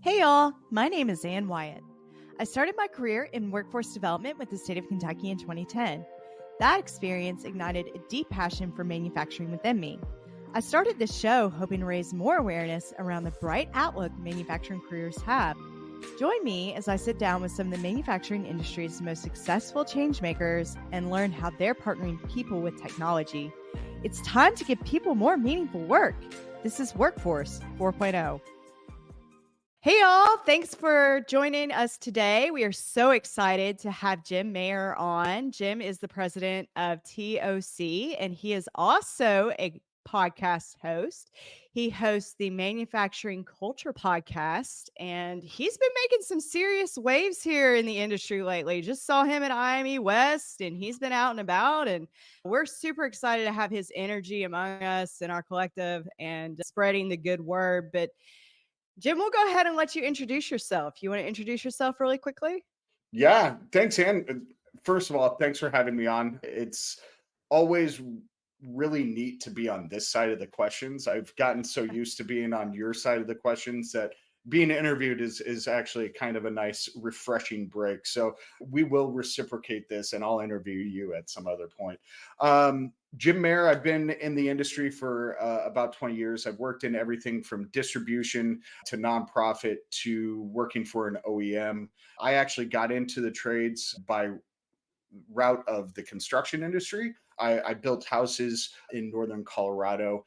Hey y'all, my name is Wyatt. I started my career in workforce development with the state of Kentucky in 2010. That experience ignited a deep passion for manufacturing within me. I started this show hoping to raise more awareness around the bright outlook manufacturing careers have. Join me as I sit down with some of the manufacturing industry's most successful changemakers and learn how they're partnering people with technology. It's time to give people more meaningful work. This is Workforce 4.0. Hey, y'all. Thanks for joining us today. We are so excited to have Jim Mayer on. Jim is the president of TOC, and he is also a podcast host. He hosts the Manufacturing Culture podcast, and he's been making some serious waves here in the industry lately. Just saw him at IME West, and he's been out and about, and we're super excited to have his energy among us and our collective and spreading the good word. But Jim, we'll go ahead and let you introduce yourself. You want to introduce yourself really quickly? Yeah, thanks, Ann. First of all, thanks for having me on. It's always really neat to be on this side of the questions. I've gotten so used to being on your side of the questions that being interviewed is actually kind of a nice refreshing break. So we will reciprocate this and I'll interview you at some other point. Jim Mayer, I've been in the industry for about 20 years. I've worked in everything from distribution to nonprofit to working for an OEM. I actually got into the trades by route of the construction industry. I built houses in northern Colorado,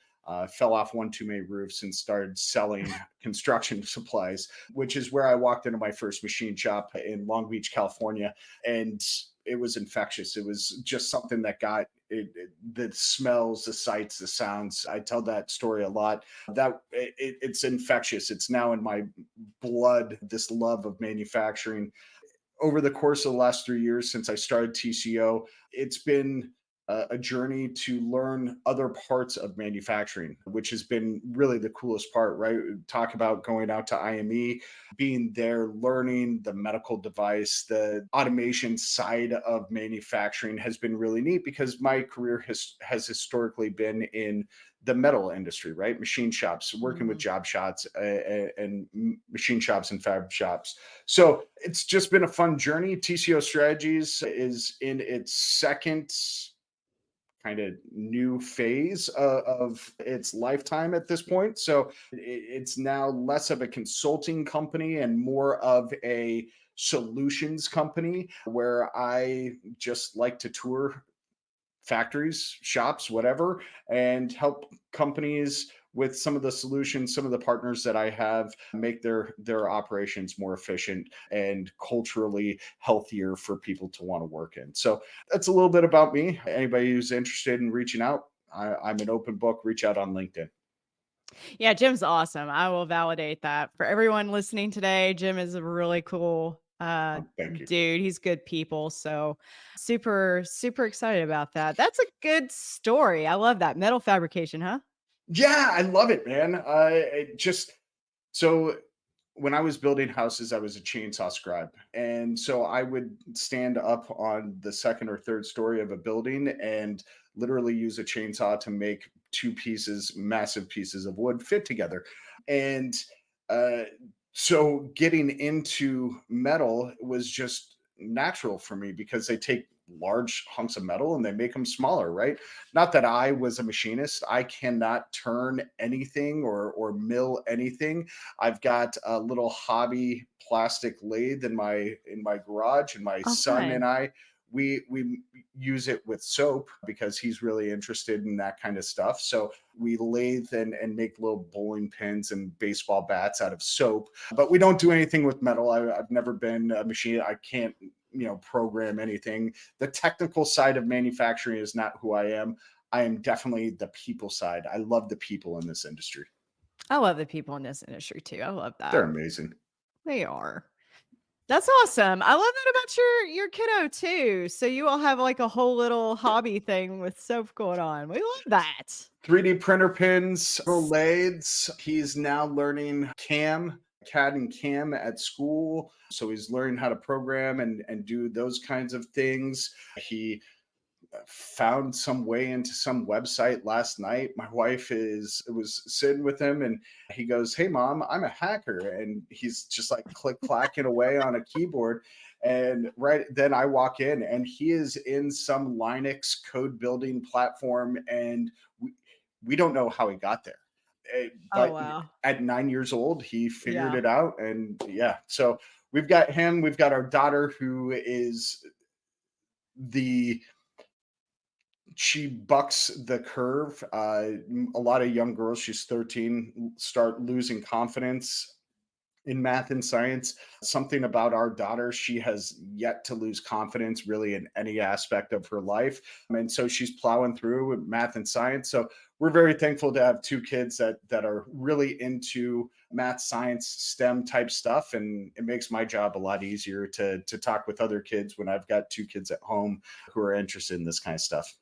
fell off one too many roofs and started selling construction supplies, which is where I walked into my first machine shop in Long Beach, California. And it was infectious. It was just something that got the smells, the sights, the sounds. I tell that story a lot. It's infectious. It's now in my blood, this love of manufacturing. Over the course of the last 3 years since I started TCO, it's been a journey to learn other parts of manufacturing, which has been really the coolest part, right? Talk about going out to IME, being there, learning the medical device, the automation side of manufacturing has been really neat because my career has historically been in the metal industry, right? Machine shops, working with job shots and machine shops and fab shops. So it's just been a fun journey. TCO Strategies is in its second kind of new phase of its lifetime at this point. So it's now less of a consulting company and more of a solutions company where I just like to tour factories, shops, whatever, and help companies with some of the solutions, some of the partners that I have make their operations more efficient and culturally healthier for people to want to work in. So that's a little bit about me. Anybody who's interested in reaching out, I'm an open book. Reach out on LinkedIn. Yeah, Jim's awesome. I will validate that. For everyone listening today, Jim is a really cool Thank you. dude. He's good people. So super excited about that. That's a good story. I love that. Metal fabrication, huh? Yeah, I love it, man. So when I was building houses, I was a chainsaw scribe. And so I would stand up on the second or third story of a building and literally use a chainsaw to make massive pieces of wood fit together. And uh, so getting into metal was just natural for me because they take large hunks of metal and they make them smaller, right? Not that I was a machinist. I cannot turn anything or mill anything. I've got a little hobby plastic lathe in my garage, and my Oh, son and fun. we use it with soap because he's really interested in that kind of stuff. So we lathe and make little bowling pins and baseball bats out of soap, but we don't do anything with metal. I've never been a machine. I can't program anything. The technical side of manufacturing is not who I am. I am definitely the people side. I love the people in this industry. I love the people in this industry too. I love They're that. amazing. They are. That's awesome. I love that about your kiddo too. So you all have like a whole little hobby thing with soap going on. We love that. 3D printer pins, little lathes. He's now learning CAD and CAM at school. So he's learning how to program and do those kinds of things. He found some way into some website last night. My wife was sitting with him and he goes, "Hey mom, I'm a hacker." And he's just like click clacking away on a keyboard. And right then I walk in and he is in some Linux code building platform and we don't know how he got there. Oh, But wow. at 9 years old, he figured Yeah. it out. And yeah, so we've got him, we've got our daughter who is the she bucks the curve. A lot of young girls, she's 13, start losing confidence in math and science. Something about our daughter, she has yet to lose confidence really in any aspect of her life. And so she's plowing through with math and science. So we're very thankful to have two kids that are really into math, science, STEM type stuff. And it makes my job a lot easier to talk with other kids when I've got two kids at home who are interested in this kind of stuff.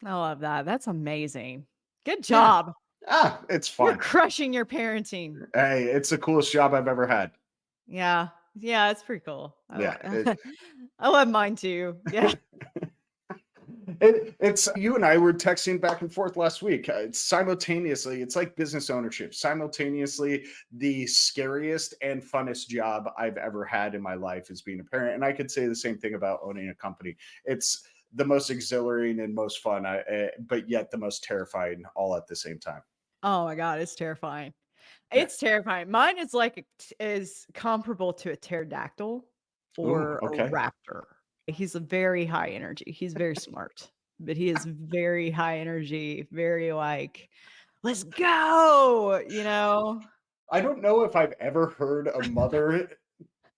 I love that. That's amazing. Good Yeah. job. It's You're fun. crushing your parenting. Hey, it's the coolest job I've ever had. Yeah. Yeah, it's pretty cool. Yeah. I love mine too. Yeah. It's you and I were texting back and forth last week. It's simultaneously, it's like business ownership, simultaneously the scariest and funnest job I've ever had in my life is being a parent. And I could say the same thing about owning a company. It's the most exhilarating and most fun, but yet the most terrifying all at the same time. Oh my god, it's terrifying. Yeah. It's terrifying. Mine is like is comparable to a pterodactyl Ooh, or a okay. raptor. He's a very high energy. He's very smart, but he is very high energy, very like, "Let's go," you know? I don't know if I've ever heard a mother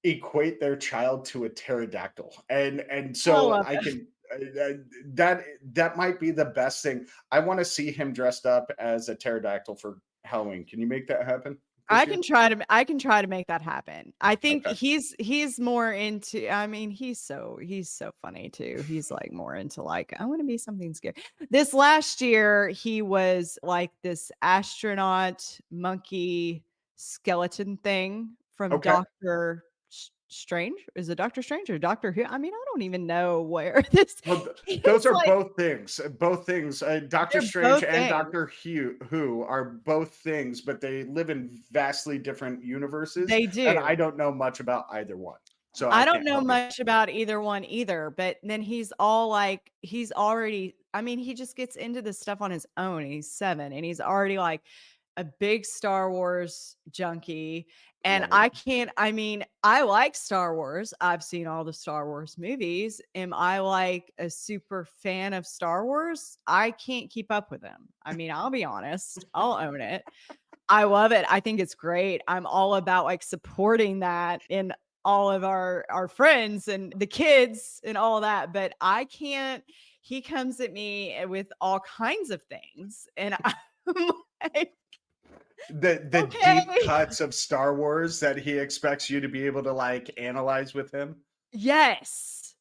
equate their child to a pterodactyl, and I so love I it. can that that might be the best thing. I want to see him dressed up as a pterodactyl for Halloween. Can you make that happen this year? I can try to make that happen. I think Okay. he's more into I mean, he's so funny too. He's like more into like, I want to be something scary. This last year, he was like this astronaut monkey skeleton thing from Okay. Doctor Strange. Is it Doctor Strange or Doctor Who? I mean, I don't even know where this Well, those he's are like both things. Both things. Doctor they're Strange both and things. Doctor Who are both things, but they live in vastly different universes, They and I do. don't know much about either one, so I I don't can't know help you. much about either one either, but then he's all like he's already I mean, he just gets into this stuff on his own. He's 7 and he's already like a big Star Wars junkie. And Love it. I mean, I like Star Wars. I've seen all the Star Wars movies. Am I like a super fan of Star Wars? I can't keep up with him. I mean, I'll be honest. I'll own it. I love it. I think it's great. I'm all about like supporting that in all of our friends and the kids and all that, but I can't he comes at me with all kinds of things and I'm like, The deep "Okay." cuts of Star Wars that he expects you to be able to like analyze with him. Yes.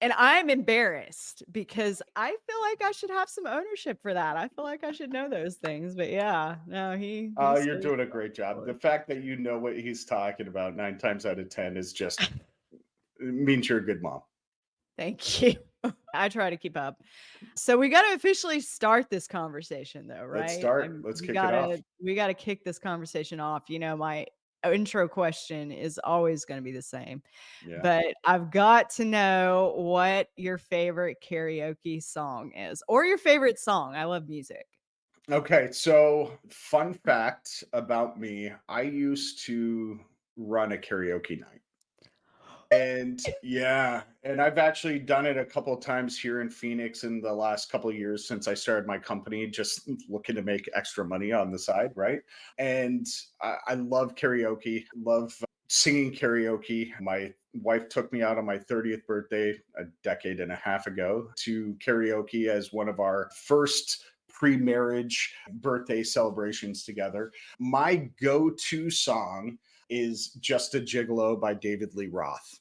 And I'm embarrassed because I feel like I should have some ownership for that. I feel like I should know those things, but yeah, no, he You're stays doing a great job. The fact that you know what he's talking about 9 times out of 10 is just means you're a good mom. Thank you. I try to keep up. So we gotta officially start this conversation though, Let's right? start. Let's We kick it off. gotta kick this conversation off. You know, my intro question is always gonna be the same, Yeah. but I've got to know what your favorite karaoke song is or your favorite song. I love music. Okay. So, fun fact about me, I used to run a karaoke night. And yeah, and I've actually done it a couple of times here in Phoenix in the last couple of years since I started my company, just looking to make extra money on the side, right? And I love karaoke, love singing karaoke. My wife took me out on my 30th birthday a decade and a half ago to karaoke as one of our first pre-marriage birthday celebrations together. My go-to song is Just a Gigolo by David Lee Roth.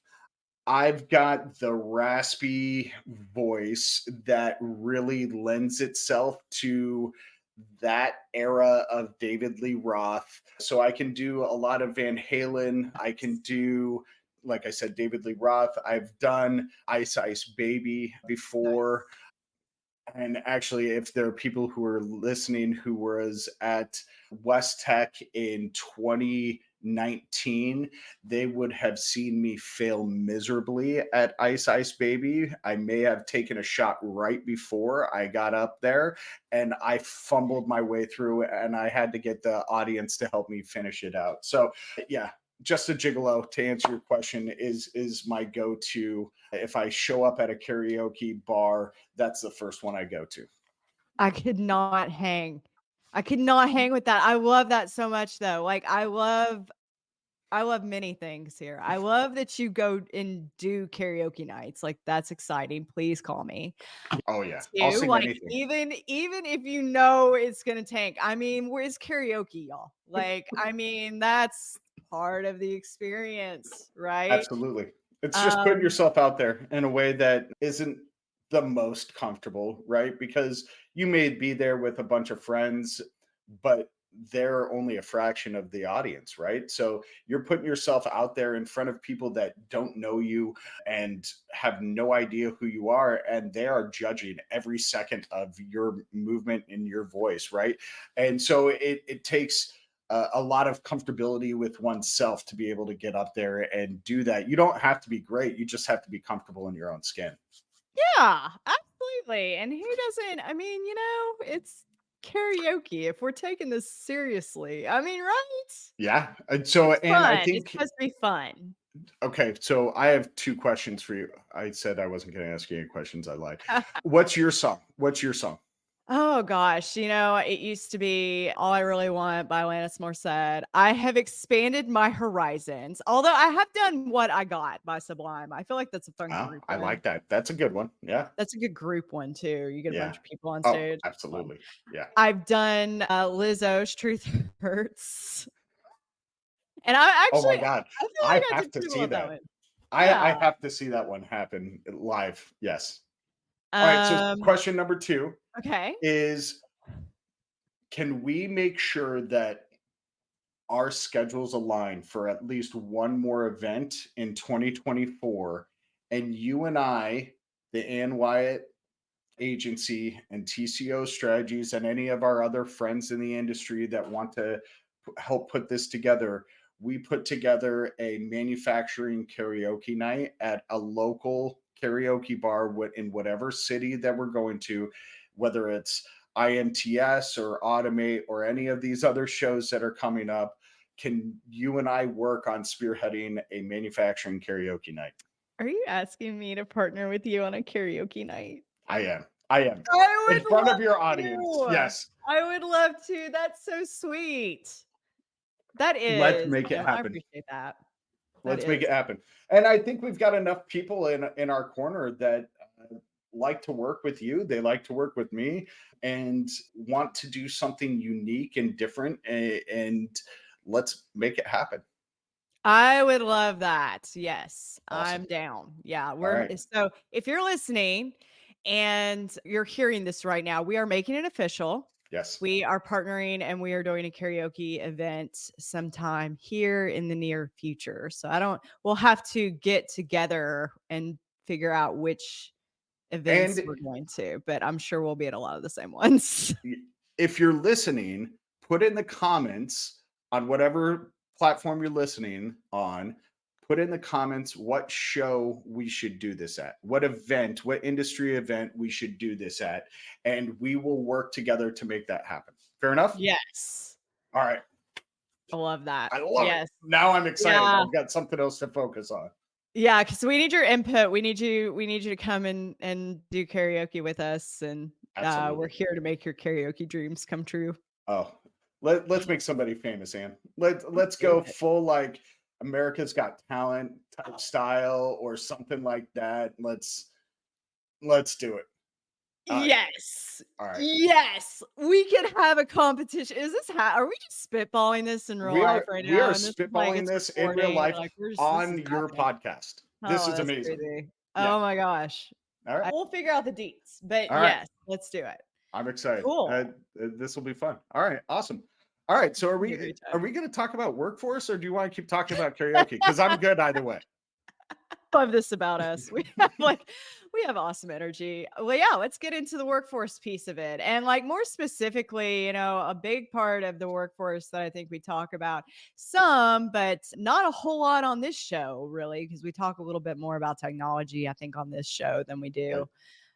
I've got the raspy voice that really lends itself to that era of David Lee Roth. So I can do a lot of Van Halen. I can do, like I said, David Lee Roth. I've done Ice Ice Baby Nice. before. And actually, if there are people who are listening who was at West Tech in 2019, they would have seen me fail miserably at Ice Ice Baby. I may have taken a shot right before I got up there, and I fumbled my way through, and I had to get the audience to help me finish it out. So, yeah, just a gigolo, to answer your question, is my go-to. If I show up at a karaoke bar, that's the first one I go to. I could not hang. I could not hang with that. I love that so much though. Like I love many things here. I love that you go and do karaoke nights. Like that's exciting. Please call me. Oh yeah, I'll Too, sing like anything. even if you know it's gonna tank. I mean, where's karaoke, y'all? Like, I mean, that's part of the experience, right? Absolutely. It's just putting Um, yourself out there in a way that isn't the most comfortable, right? Because you may be there with a bunch of friends, but they're only a fraction of the audience, right? So you're putting yourself out there in front of people that don't know you and have no idea who you are, and they are judging every second of your movement and your voice, right? And so it takes a lot of comfortability with oneself to be able to get up there and do that. You don't have to be great. You just have to be comfortable in your own skin. yeah, absolutely. And who doesn't? I mean, it's karaoke. If we're taking this seriously, I mean, right? Yeah. And so, It's and I fun. It's think, supposed to be fun. okay, so I have two questions for you. I said I wasn't going to ask you any questions. I lied. What's your song? What's your song? Oh gosh, it used to be All I Really Want by Alanis Morissette. I have expanded my horizons, although I have done What I Got by Sublime. I feel like that's a fun Oh, group I one. like that. That's a good one. Yeah. That's a good group one too. You get a Yeah. bunch of people on Oh, stage. It's fun. absolutely. Yeah. I've done Lizzo's Truth Hurts. And Oh my God. I feel like I I have did to pretty see well that that. one. I Yeah. have to see that one happen live. Yes. All right. So, Um, question number two okay. is, can we make sure that our schedules align for at least one more event in 2024? And you and I, the Ann Wyatt agency and TCO Strategies, and any of our other friends in the industry that want to help put this together, we put together a manufacturing karaoke night at a local karaoke bar in whatever city that we're going to, whether it's IMTS or Automate or any of these other shows that are coming up. Can you and I work on spearheading a manufacturing karaoke night? Are you asking me to partner with you on a karaoke night? I am. I am. I In would front of love your audience. to. Yes. I would love to. That's so sweet. That Let's is. make it I happen. appreciate that. That Let's make it is. happen. And I think we've got enough people in our corner that like to work with you. They like to work with me and want to do something unique and different. And let's make it happen. I would love that. Yes, Awesome. I'm down. Yeah, All right. so if you're listening and you're hearing this right now, we are making it official. Yes. We are partnering and we are doing a karaoke event sometime here in the near future. So we'll have to get together and figure out which events And we're going to, but I'm sure we'll be at a lot of the same ones. if you're listening, put in the comments on whatever platform you're listening on. Put in the comments what show we should do this at, what event, what industry event we should do this at, and we will work together to make that happen. Fair enough? Yes. All right. I love that. I love it. Yes. Now I'm excited. Yeah. I've got something else to focus on. Yeah, because we need your input. We need you to come and do karaoke with us, and, we're Absolutely. here to make your karaoke dreams come true. Oh, let's make somebody famous, Ann. Let's Do go it. full like America's Got Talent type style or something like that. Let's do it. All right. Yes. All right. Yes. We could have a competition. Is this are we just spitballing this in real We life are right we are now? And this is like spitballing it's this in real recording, life like, this is on your happening. podcast. This Oh, is that's amazing. crazy. Yeah. Oh my gosh. All right. We'll figure out the deets, but All right. yes, let's do it. I'm excited. Cool. This will be fun. All right. Awesome. All right. So It's gonna be a great are time. we going to talk about workforce or do you want to keep talking about karaoke? Because I'm good either way. love this about us. We have awesome energy. Well, yeah, let's get into the workforce piece of it. And like more specifically, a big part of the workforce that I think we talk about some, but not a whole lot on this show, really, because we talk a little bit more about technology, I think, on this show than we Right. do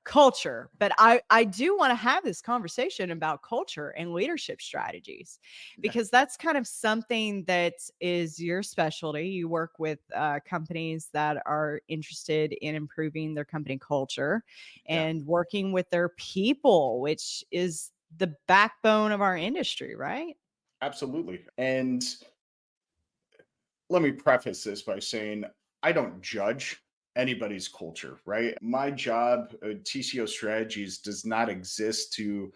culture. But I do want to have this conversation about culture and leadership strategies, Yeah. because that's kind of something that is your specialty. You work with companies that are interested in improving their company culture Yeah. and working with their people, which is the backbone of our industry, right? Absolutely. And let me preface this by saying I don't judge anybody's culture, right? My job, TCO Strategies, does not exist to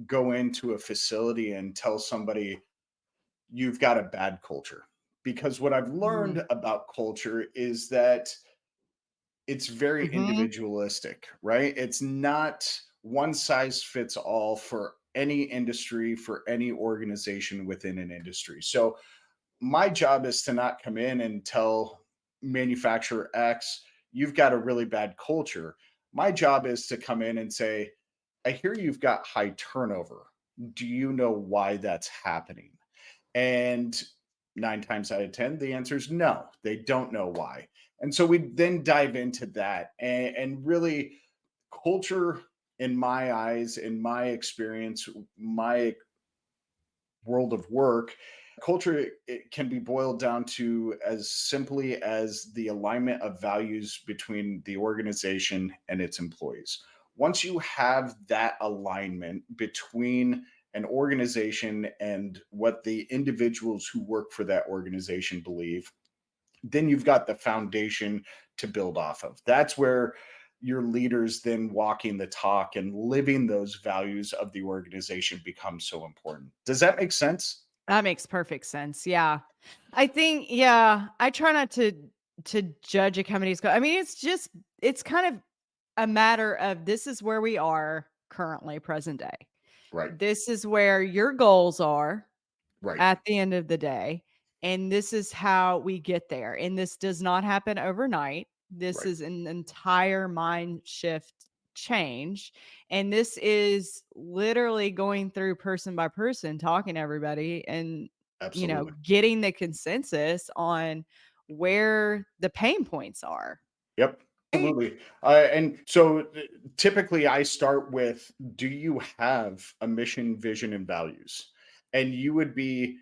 go into a facility and tell somebody you've got a bad culture. Because what I've Mm-hmm. learned about culture is that it's very Mm-hmm. individualistic, right? It's not one size fits all for any industry, for any organization within an industry. So, my job is to not come in and tell manufacturer X, you've got a really bad culture. My job is to come in and say, I hear you've got high turnover. Do you know why that's happening? And 9 times out of 10, the answer is no, they don't know why. And so we then dive into that. And really, culture, in my eyes, in my experience, my world of work, culture, it can be boiled down to as simply as the alignment of values between the organization and its employees. Once you have that alignment between an organization and what the individuals who work for that organization believe, then you've got the foundation to build off of. That's where your leaders then walking the talk and living those values of the organization becomes so important. Does that make sense? That makes perfect sense. Yeah. I think, yeah, I try not to judge a company's I mean, it's kind of a matter of this is where we are currently present day. Right. This is where your goals are Right. at the end of the day, and this is how we get there. And this does not happen overnight. This Right. is an entire mind shift change. And this is literally going through person by person, talking to everybody and, Absolutely. getting the consensus on where the pain points are. Yep. Right. Absolutely. And so typically I start with, do you have a mission, vision, and values? And you would be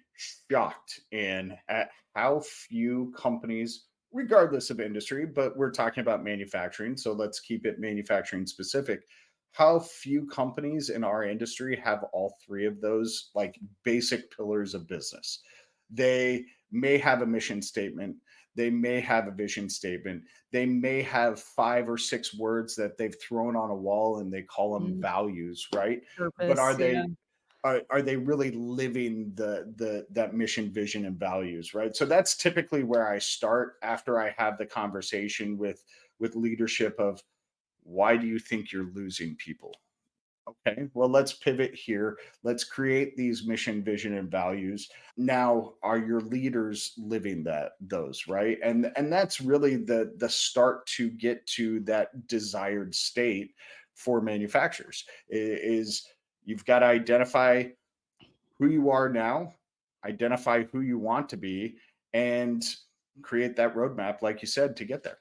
shocked in at how few companies, regardless of industry, but we're talking about manufacturing. So let's keep it manufacturing specific. How few companies in our industry have all three of those like basic pillars of business. They may have a mission statement, they may have a vision statement, they may have 5 or 6 words that they've thrown on a wall and they call them Mm, values, right? But purpose. Yeah. are they really living the that mission, vision, and values, right? So that's typically where I start after I have the conversation with leadership of, why do you think you're losing people? Okay, well, let's pivot here. Let's create these mission, vision, and values. Now, are your leaders living those, right? And that's really the start to get to that desired state for manufacturers is you've got to identify who you are now, identify who you want to be, and create that roadmap, like you said, to get there.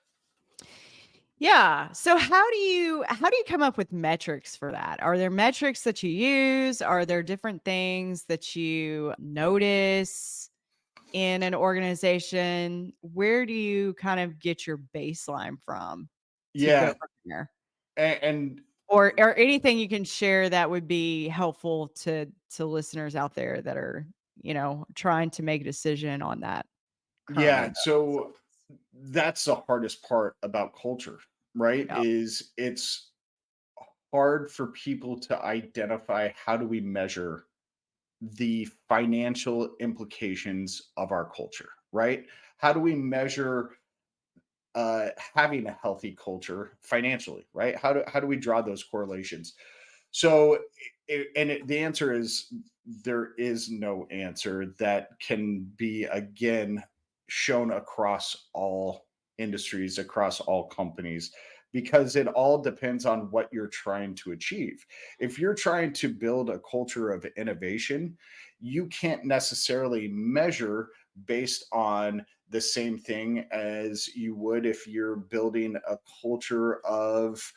Yeah. So how do you come up with metrics for that? Are there metrics that you use? Are there different things that you notice in an organization? Where do you kind of get your baseline from to go Yeah, from there? and Or anything you can share that would be helpful to listeners out there that are, trying to make a decision on that currently. yeah, so that's the hardest part about culture, right? Yeah. Is it's hard for people to identify, how do we measure the financial implications of our culture, right? How do we measure having a healthy culture financially, right? How do we draw those correlations? So, the answer is, there is no answer that can be again shown across all industries, across all companies, because it all depends on what you're trying to achieve. If you're trying to build a culture of innovation, you can't necessarily measure based on the same thing as you would if you're building a culture of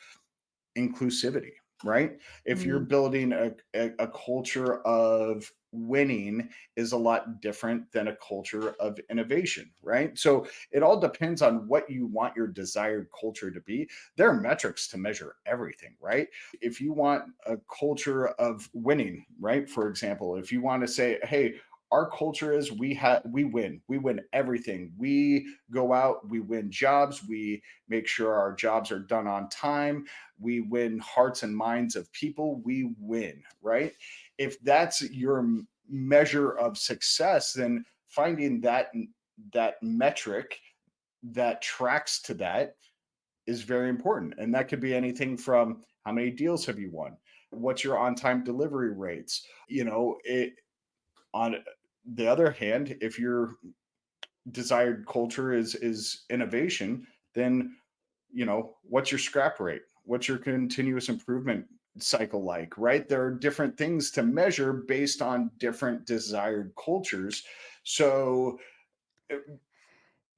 inclusivity, right? If you're Mm. building a culture of winning is a lot different than a culture of innovation, right? So it all depends on what you want your desired culture to be. There are metrics to measure everything, right? If you want a culture of winning, right? For example, if you want to say, hey, our culture is we win everything. We go out, we win jobs, we make sure our jobs are done on time, we win hearts and minds of people, we win, right? If that's your measure of success, then finding that metric that tracks to that is very important. And that could be anything from how many deals have you won? What's your on-time delivery rates? On the other hand, if your desired culture is innovation, then what's your scrap rate? What's your continuous improvement cycle like, right? There are different things to measure based on different desired cultures. So uh,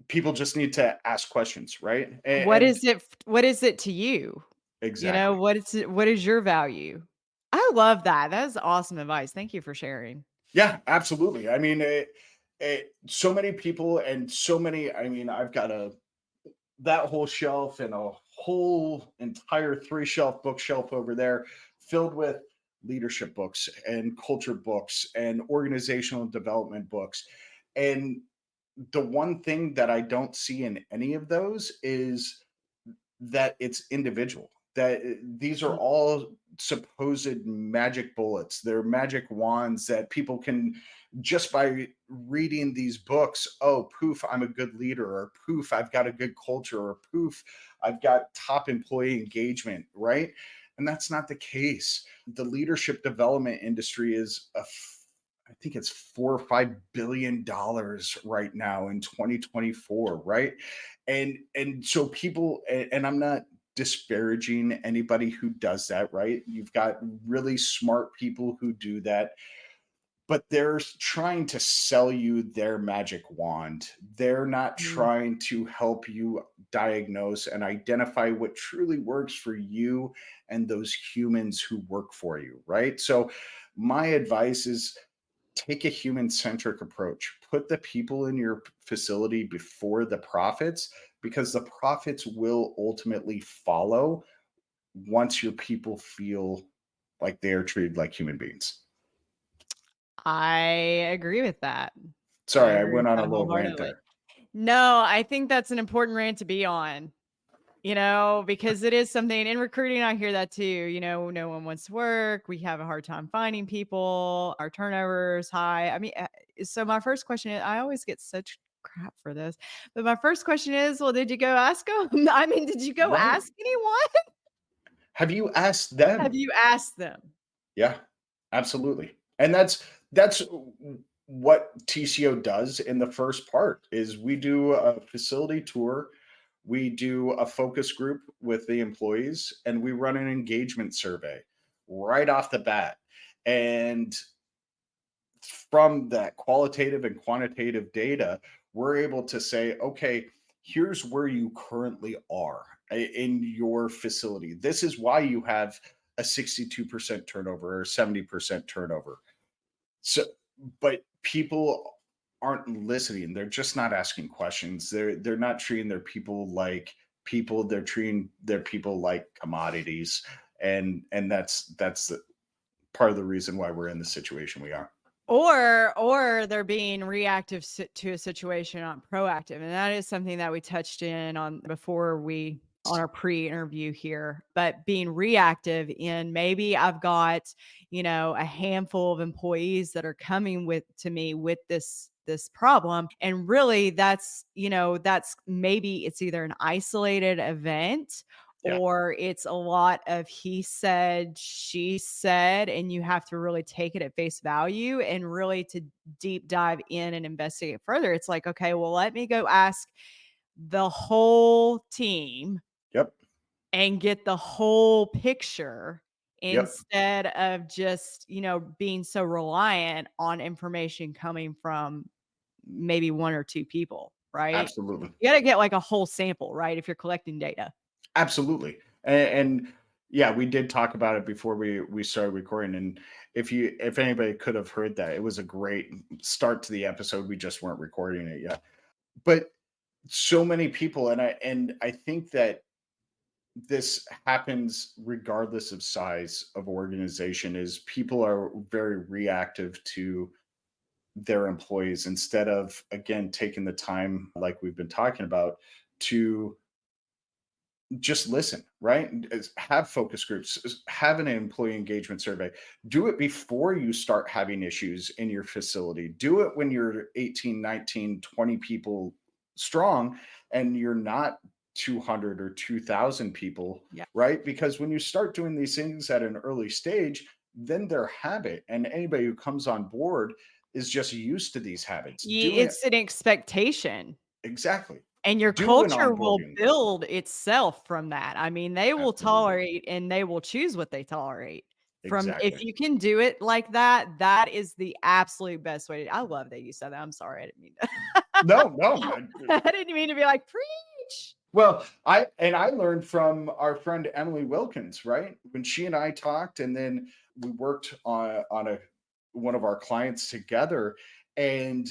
people just need to ask questions, right? And What is it to you? You know, exactly. what is your value? I love that. That is awesome advice. Thank you for sharing. Yeah, absolutely. I mean, so many people and so many, I mean, I've got that whole shelf and a whole entire 3 shelf bookshelf over there filled with leadership books and culture books and organizational development books. And the one thing that I don't see in any of those is that it's individual. That these are Mm. all supposed magic bullets. They're magic wands that people can, just by reading these books, oh, poof, I'm a good leader, or poof, I've got a good culture, or poof, I've got top employee engagement, right? And that's not the case. The leadership development industry is I think it's $4 or $5 billion right now in 2024, right? And so people, and I'm not disparaging anybody who does that, right? You've got really smart people who do that, but they're trying to sell you their magic wand. They're not Mm. trying to help you diagnose and identify what truly works for you and those humans who work for you, right? So my advice is take a human centric approach. Put the people in your facility before the profits, because the profits will ultimately follow once your people feel like they are treated like human beings. I agree with that. I Sorry, I agree with went on a that little rant wholeheartedly. there. No, I think that's an important rant to be on. Because it is something in recruiting, I hear that too. No one wants to work. We have a hard time finding people. Our turnover is high. I mean, so my first question is, I always get such crap for this, but my first question is, well, did you go ask them? I mean, did you go Right. ask anyone? Have you asked Have them? you asked them? Yeah, absolutely. And that's what TCO does in the first part is we do a facility tour, we do a focus group with the employees, and we run an engagement survey right off the bat. And from that qualitative and quantitative data, we're able to say, okay, here's where you currently are in your facility. This is why you have a 62% turnover or 70% turnover. So, but people aren't listening. They're just not asking questions. They're not treating their people like people. They're treating their people like commodities. And that's the part of the reason why we're in the situation we are. Or they're being reactive to a situation, not proactive, and that is something that we touched in on before we on our pre-interview here. But being reactive in, maybe I've got, a handful of employees that are coming with to me with this problem, and really that's maybe it's either an isolated event, Yeah. or it's a lot of he said, she said, and you have to really take it at face value and really to deep dive in and investigate further. It's like, okay, well, let me go ask the whole team Yep. and get the whole picture Yep. instead of just, being so reliant on information coming from maybe 1 or 2 people, right? Absolutely. You gotta get like a whole sample, right, if you're collecting data. Absolutely. And yeah, we did talk about it before we started recording. And if anybody could have heard that, it was a great start to the episode. We just weren't recording it yet. But so many people, and I think that this happens regardless of size of organization, is people are very reactive to their employees instead of, again, taking the time like we've been talking about to just listen, right? Have focus groups, have an employee engagement survey. Do it before you start having issues in your facility. Do it when you're 18, 19, 20 people strong and you're not 200 or 2,000 people, Yeah. right? Because when you start doing these things at an early stage, then they're habit. And anybody who comes on board is just used to these habits. Do it It's an expectation. exactly. And your Do an culture will onboarding. build itself from that. I mean, they will Absolutely. tolerate and they will choose what they tolerate. From if Exactly. you can do it like that, that is the absolute best way to I love that you said that. I'm sorry. I didn't mean to No, no. I didn't mean to be like, "Preach." Well, I learned from our friend Emily Wilkins, right? When she and I talked, and then we worked on a one of our clients together, and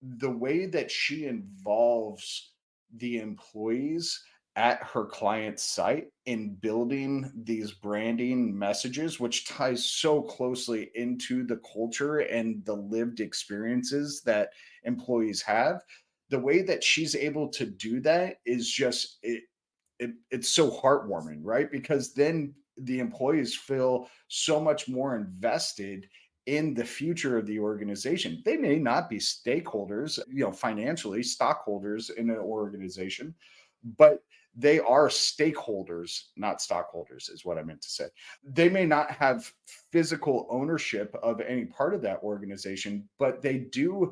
the way that she involves the employees at her client's site in building these branding messages, which ties so closely into the culture and the lived experiences that employees have. The way that she's able to do that is just it's so heartwarming, right? Because then the employees feel so much more invested in the future of the organization. They may not be stakeholders, financially stockholders in an organization, but they are stakeholders, not stockholders, is what I meant to say. They may not have physical ownership of any part of that organization, but they do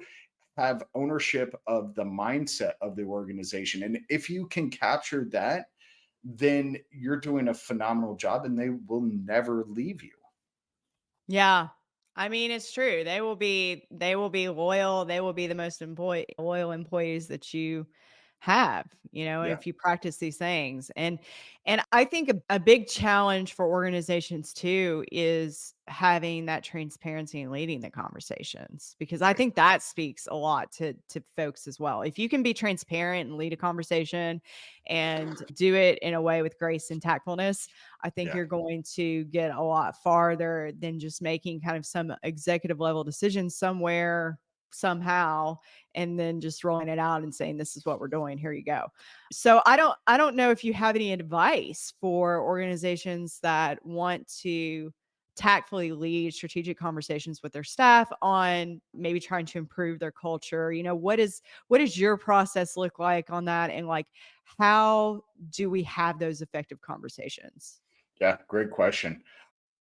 have ownership of the mindset of the organization. And if you can capture that, then you're doing a phenomenal job and they will never leave you. Yeah. I mean, it's true. They will be loyal. They will be the most loyal employees that you have, Yeah. if you practice these things. And I think a big challenge for organizations too is having that transparency and leading the conversations because I Right. think that speaks a lot to folks as well. If you can be transparent and lead a conversation and do it in a way with grace and tactfulness, I think Yeah. you're going to get a lot farther than just making kind of some executive level decisions somewhere, somehow, and then just rolling it out and saying, "This is what we're doing. Here you go." So I don't know if you have any advice for organizations that want to tactfully lead strategic conversations with their staff on maybe trying to improve their culture. What does your process look like on that? And like, how do we have those effective conversations? Yeah. Great question.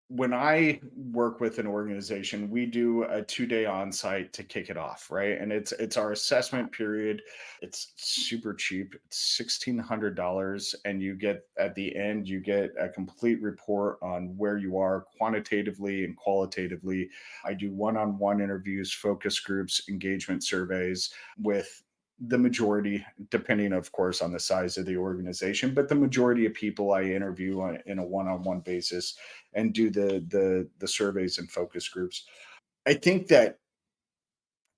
When I work with an organization, we do a 2-day on-site to kick it off, right? And it's our assessment period. It's super cheap. It's $1,600, and you get at the end, you get a complete report on where you are quantitatively and qualitatively. I do one-on-one interviews, focus groups, engagement surveys with the majority, depending, of course, on the size of the organization, but the majority of people I interview in a one-on-one basis and do the surveys and focus groups. I think that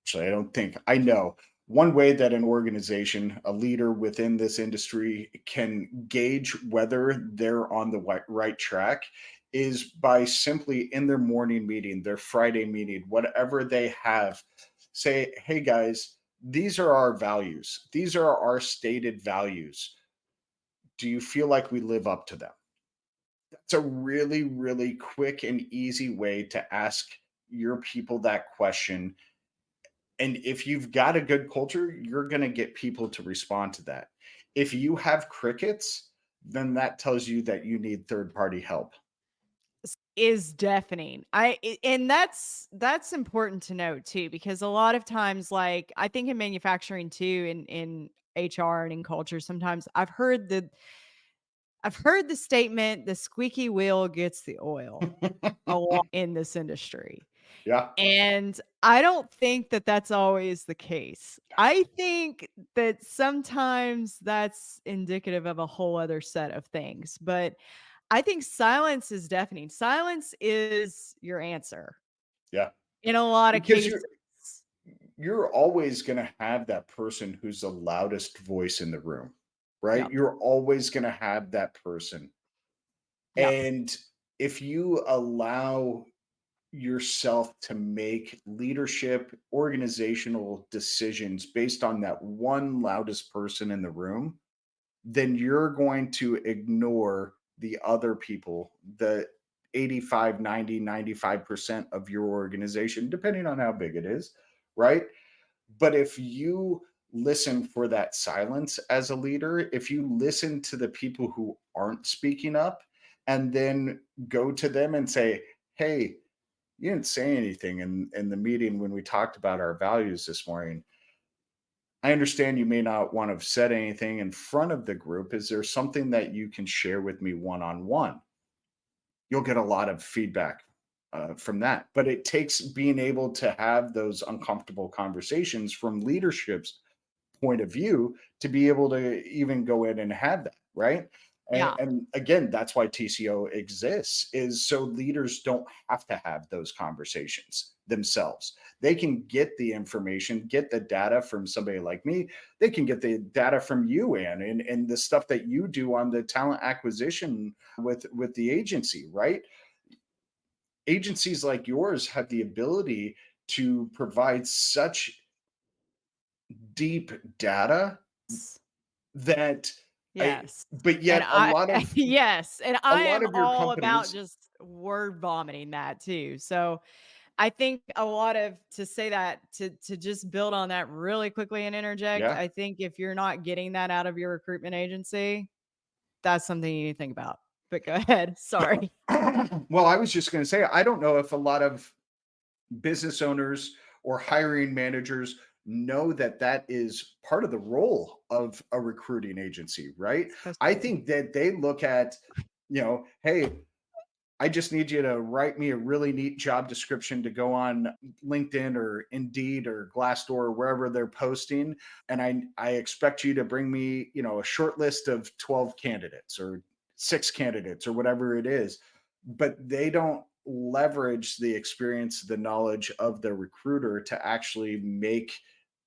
actually I don't think I know one way that an organization, a leader within this industry can gauge whether they're on the right track is by simply in their morning meeting, their Friday meeting, whatever they have, say, "Hey guys, these are our values. These are our stated values. Do you feel like we live up to them?" It's a really, really quick and easy way to ask your people that question. And if you've got a good culture, you're going to get people to respond to that. If you have crickets, then that tells you that you need third party help. Is deafening. And that's important to note too, because a lot of times, like I think in manufacturing too, in HR and in culture, sometimes I've heard the statement, "The squeaky wheel gets the oil," a lot in this industry. Yeah. And I don't think that that's always the case. I think that sometimes that's indicative of a whole other set of things, but I think silence is deafening. Silence is your answer Yeah. in a lot of Because cases. you're always going to have that person who's the loudest voice in the room, right? Yep, You're always going to have that person. yep, And if you allow yourself to make leadership, organizational decisions based on that one loudest person in the room, then you're going to ignore the other people, the 85, 90, 95% of your organization, depending on how big it is, right? But if you listen for that silence as a leader, if you listen to the people who aren't speaking up and then go to them and say, hey, you didn't say anything in the meeting when we talked about our values this morning. I understand you may not want to have said anything in front of the group. Is there something that you can share with me one on one? You'll get a lot of feedback from that. But it takes being able to have those uncomfortable conversations from leadership's point of view to be able to even go in and have that, right? And, yeah. and again, that's why TCO exists, is so leaders don't have to have those conversations themselves. They can get the information, get the data from somebody like me. They can get the data from you, Ann, and the stuff that you do on the talent acquisition with the agency, right? Agencies like yours have the ability to provide such deep data S that I Yes, but and yet I yes, and a I lot am of your all about companies. just word vomiting that too, so I think a lot of to say that to just build on that really quickly and interject, Yeah. I think if you're not getting that out of your recruitment agency, that's something you need to think about. But go ahead, sorry. Well, I was just gonna say, I don't know if a lot of business owners or hiring managers know that that is part of the role of a recruiting agency, right? Supposed to I be. think that they look at, hey, I just need you to write me a really neat job description to go on LinkedIn or Indeed or Glassdoor or wherever they're posting. And I expect you to bring me, a short list of 12 candidates or 6 candidates or whatever it is. But they don't leverage the experience, the knowledge of the recruiter to actually make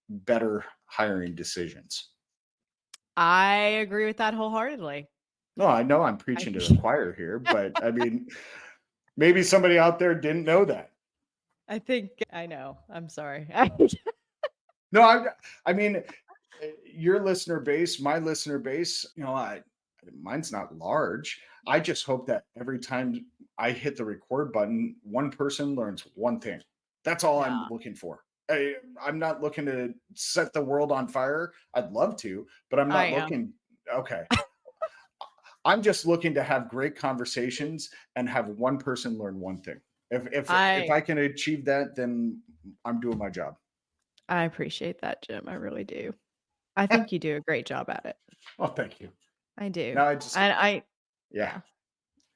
better hiring decisions. I agree with that wholeheartedly. No, I know I'm I preaching to the choir here, but I mean, maybe somebody out there didn't know that. I think I know, I'm sorry. No, I mean, your listener base, my listener base, mine's not large. I just hope that every time I hit the record button, one person learns one thing. That's all Yeah, I'm looking for. I'm not looking to set the world on fire. I'd love to, but I'm I not am. looking. Okay. I'm just looking to have great conversations and have one person learn one thing. If I I can achieve that, then I'm doing my job. I appreciate that, Jim, I really do. I think you do a great job at it. Oh, thank you. I do. Now I just, And I yeah, yeah.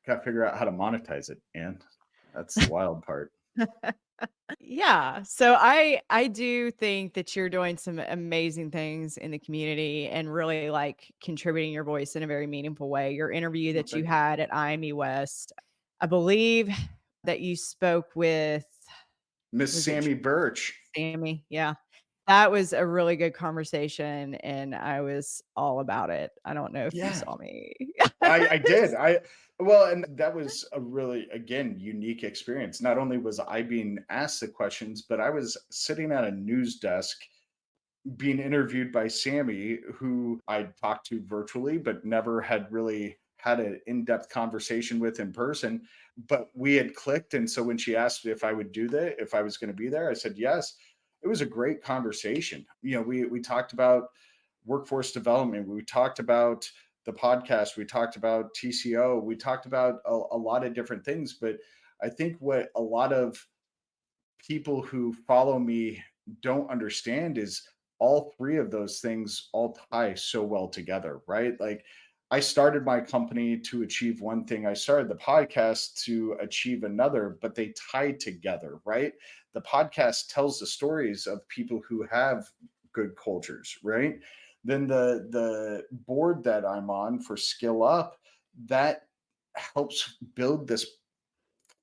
gotta figure out how to monetize it, and that's the wild part. Yeah, so I do think that you're doing some amazing things in the community and really, like, contributing your voice in a very meaningful way. Your interview Well, that you thank you. had at IME West, I believe that you spoke with Miss was it Sammy Birch. Sammy? Yeah. That was a really good conversation, and I was all about it. I don't know if you Yeah, saw me. I did. And that was a really, again, unique experience. Not only was I being asked the questions, but I was sitting at a news desk being interviewed by Sammy, who I talked to virtually, but never had really had an in-depth conversation with in person. But we had clicked, and so when she asked if I would do that, if I was going to be there, I said yes. It was a great conversation. We talked about workforce development. We talked about the podcast. We talked about TCO. We talked about a lot of different things. But I think what a lot of people who follow me don't understand is all three of those things all tie so well together, right? Like I started my company to achieve one thing, I started the podcast to achieve another, but they tie together, right? The podcast tells the stories of people who have good cultures, right? Then the board that I'm on for Skill Up, that helps build this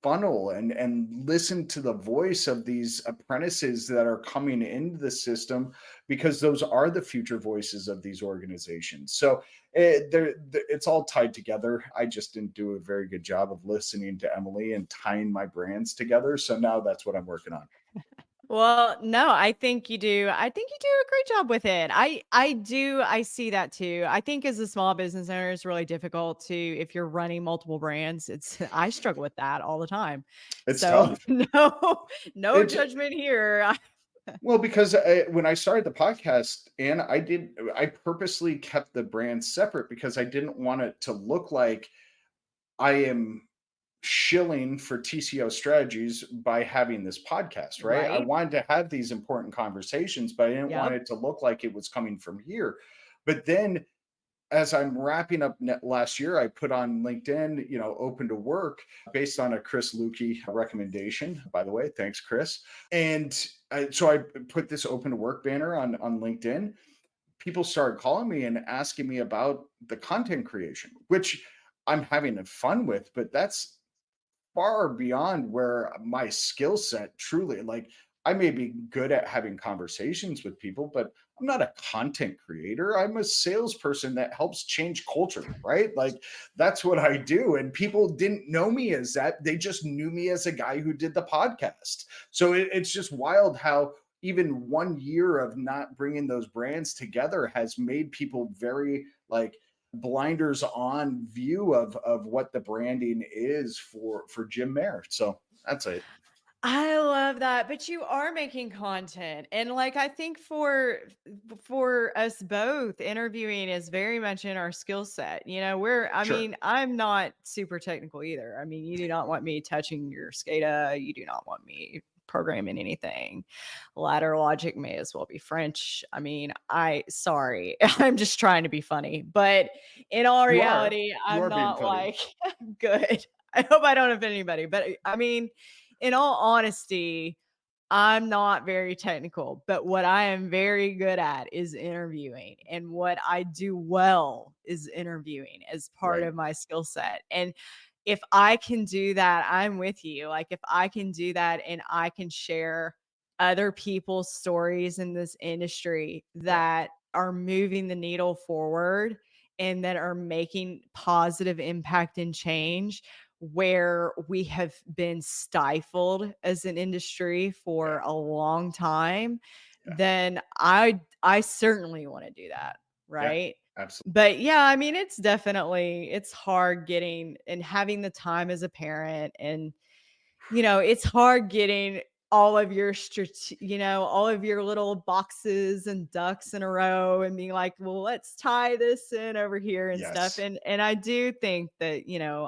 funnel and listen to the voice of these apprentices that are coming into the system, because those are the future voices of these organizations. So it's all tied together. I just didn't do a very good job of listening to Emily and tying my brands together, so now that's what I'm working on. Well, no, I think you do. I think you do a great job with it. I see that too. I think as a small business owner, it's really difficult to if you're running multiple brands. It's I struggle with that all the time. It's So tough. no It's judgment here. Well, because when I started the podcast, and I purposely kept the brands separate because I didn't want it to look like I am shilling for TCO Strategies by having this podcast, right? I Right? wanted to have these important conversations, but I didn't want Yep. it to look like it was coming from here. But then as I'm wrapping up last year, I put on LinkedIn, open to work based on a Chris Lukey recommendation, by the way. Thanks, Chris. And so I put this open to work banner on LinkedIn. People started calling me and asking me about the content creation, which I'm having fun with, but that's far beyond where my skill set truly, like, I may be good at having conversations with people, but I'm not a content creator. I'm a salesperson that helps change culture, right? Like that's what I do. And people didn't know me as that. They just knew me as a guy who did the podcast. So it's just wild how even 1 year of not bringing those brands together has made people very like blinders on view of what the branding is for Jim Mayer. So that's it. I love that, but you are making content, and, like, I think for us both, interviewing is very much in our skill set, I Sure. mean, I'm not super technical either. I mean, you do not want me touching your SCADA, you do not want me programming anything. Ladder logic may as well be French. I mean, sorry, I'm just trying to be funny, but in all You are. reality, You I'm are being not, funny. like, good. I hope I don't offend anybody, but, I mean, in all honesty, I'm not very technical, but what I am very good at is interviewing. And what I do well is interviewing as part Right. of my skill set. And if I can do that, I'm with you. Like, if I can do that and I can share other people's stories in this industry Yeah. that are moving the needle forward and that are making positive impact and change, where we have been stifled as an industry Yeah. for a long time, Yeah. then I certainly want to do that, Yeah. right? Absolutely. But yeah, I mean, it's hard getting and having the time as a parent, and it's hard getting all of your little boxes and ducks in a row and being like, well, let's tie this in over here and stuff. Yes. And I do think that,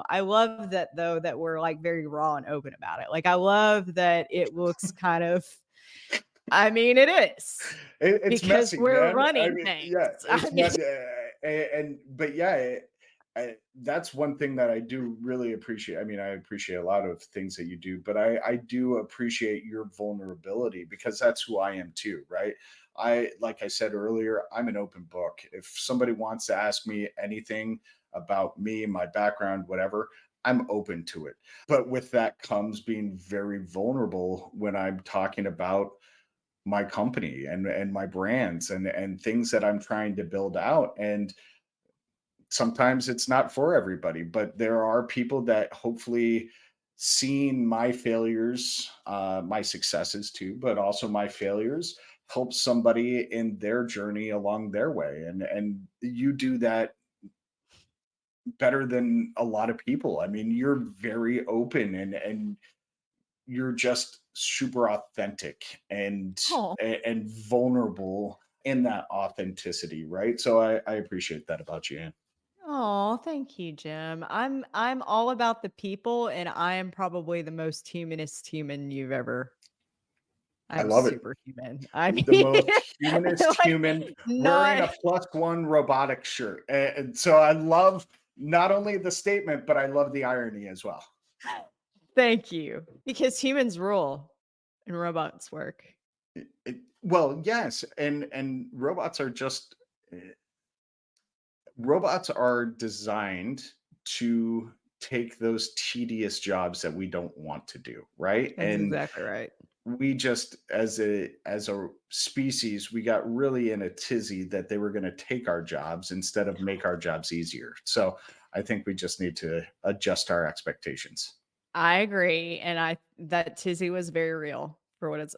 I love that though, that we're like very raw and open about it. Like, I love that it looks kind of, I mean, it is It's because messy, we're man. I running mean, things. yeah, I it's mean, messy. And but yeah, that's one thing that I do really appreciate. I mean, I appreciate a lot of things that you do, but I do appreciate your vulnerability because that's who I am too, right? Like I said earlier, I'm an open book. If somebody wants to ask me anything about me, my background, whatever, I'm open to it. But with that comes being very vulnerable when I'm talking about my company and my brands and things that I'm trying to build out. And sometimes it's not for everybody, but there are people that hopefully seeing my failures, my successes too, but also my failures help somebody in their journey along their way. And you do that better than a lot of people. I mean, you're very open and you're just super authentic and vulnerable in that authenticity, right? So I appreciate that about you, Ann. oh, thank you, Jim. I'm all about the people, and I am probably the most humanist human you've ever I I'm love it. superhuman. I The mean, most humanist like, human wearing not a +1 robotic shirt. And so I love not only the statement, but I love the irony as well. thank you. Because humans rule and robots work. Well, yes, and eh, robots are designed to take those tedious jobs that we don't want to do, right? That's And exactly right. we just as a species, we got really in a tizzy that they were going to take our jobs instead of make our jobs easier. So I think we just need to adjust our expectations. I agree, and I that tizzy was very real for what it's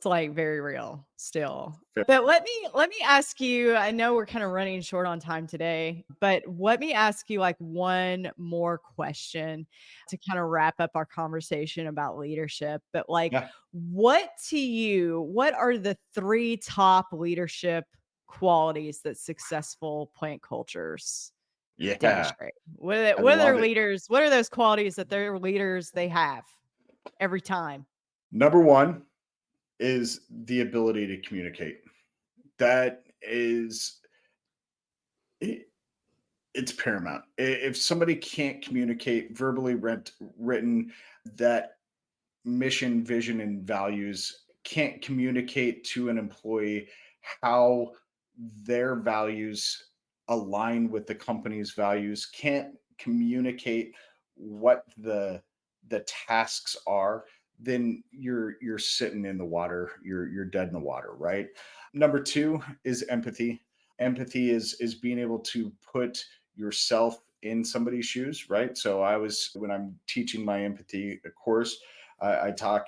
like very real still. But let me ask you, I know we're kind of running short on time today, but let me ask you like one more question to kind of wrap up our conversation about leadership. But like Yeah. what are the 3 top leadership qualities that successful plant cultures Yeah. demonstrate? I What are their love it. leaders what are those qualities that their leaders they have every time? Number one is the ability to communicate. That is it, it's paramount. If somebody can't communicate verbally, written, that mission, vision, and values, can't communicate to an employee how their values align with the company's values, can't communicate what the tasks are, then you're sitting in the water. You're dead in the water, right? Number two is empathy. Empathy is being able to put yourself in somebody's shoes, right? So I was when I'm teaching my empathy course, I talk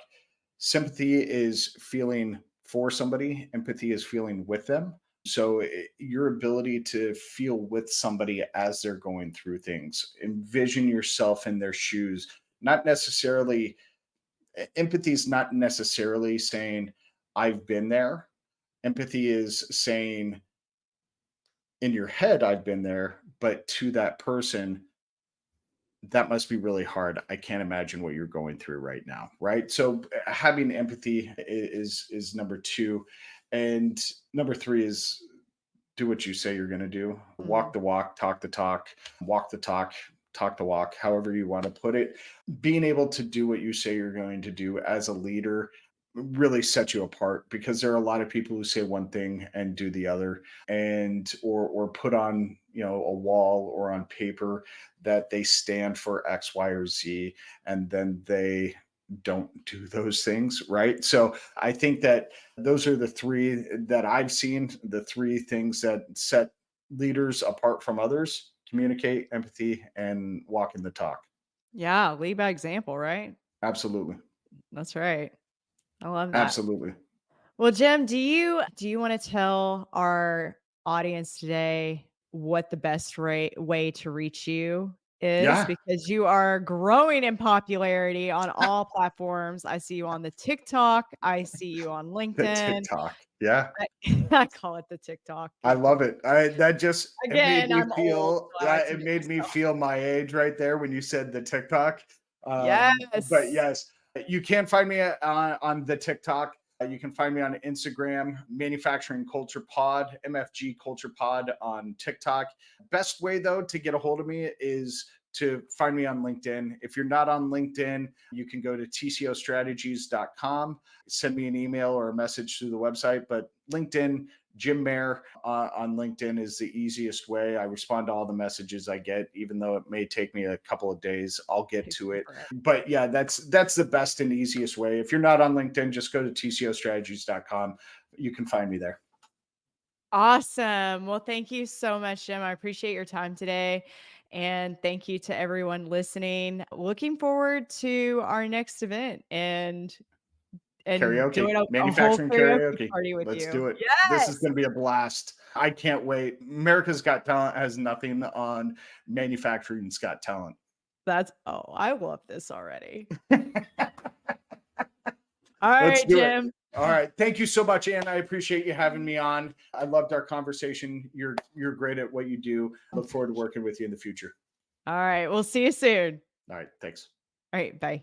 sympathy is feeling for somebody, empathy is feeling with them. So your ability to feel with somebody as they're going through things, envision yourself in their shoes, not necessarily empathy is not necessarily saying I've been there. Empathy is saying in your head I've been there, but to that person that must be really hard. I can't imagine what you're going through right now, right? So having empathy is number two, and number three is do what you say you're going to do. Walk Mm. the walk, walk the talk the walk, however you want to put it. Being able to do what you say you're going to do as a leader really sets you apart because there are a lot of people who say one thing and do the other and or put on a wall or on paper that they stand for X, Y, or Z, and then they don't do those things, right? So I think that those are the three that I've seen, the three things that set leaders apart from others: communicate, empathy, and walking the talk. Yeah, lead by example, right? Absolutely. That's right. I love that. Absolutely. Well, Jim, do you want to tell our audience today what the best way to reach you is? Yeah. Because you are growing in popularity on all platforms. I see you on the TikTok. I see you on The LinkedIn. TikTok. Yeah. I, I call it the TikTok I because love it. I that just it made again, me I'm old, feel so I like to it get made me myself. feel my age right there when you said the TikTok. But Yes. yes, you can find me on the TikTok. You can find me on Instagram, Manufacturing Culture Pod, MFG Culture Pod on TikTok. Best way though to get a hold of me is to find me on LinkedIn. If you're not on LinkedIn, you can go to tcostrategies.com, send me an email or a message through the website. But LinkedIn, Jim Mayer on LinkedIn is the easiest way. I respond to all the messages I get, even though it may take me a couple of days. I'll get Takes to me it. forever. But yeah, that's the best and easiest way. If you're not on LinkedIn, just go to tcostrategies.com. You can find me there. Awesome. Well, thank you so much, Jim. I appreciate your time today. And thank you to everyone listening. Looking forward to our next event and Karaoke, doing a whole manufacturing karaoke karaoke. party with Let's you. do it. This is Yes. going to be a blast. I can't wait. America's Got Talent has nothing on Manufacturing's Got Talent. I love this already. Let's All right, do it. Jim. All right. Thank you so much, Ann. I appreciate you having me on. I loved our conversation. You're great at what you do. Look forward to working with you in the future. All right. We'll see you soon. All right. Thanks. All right. Bye.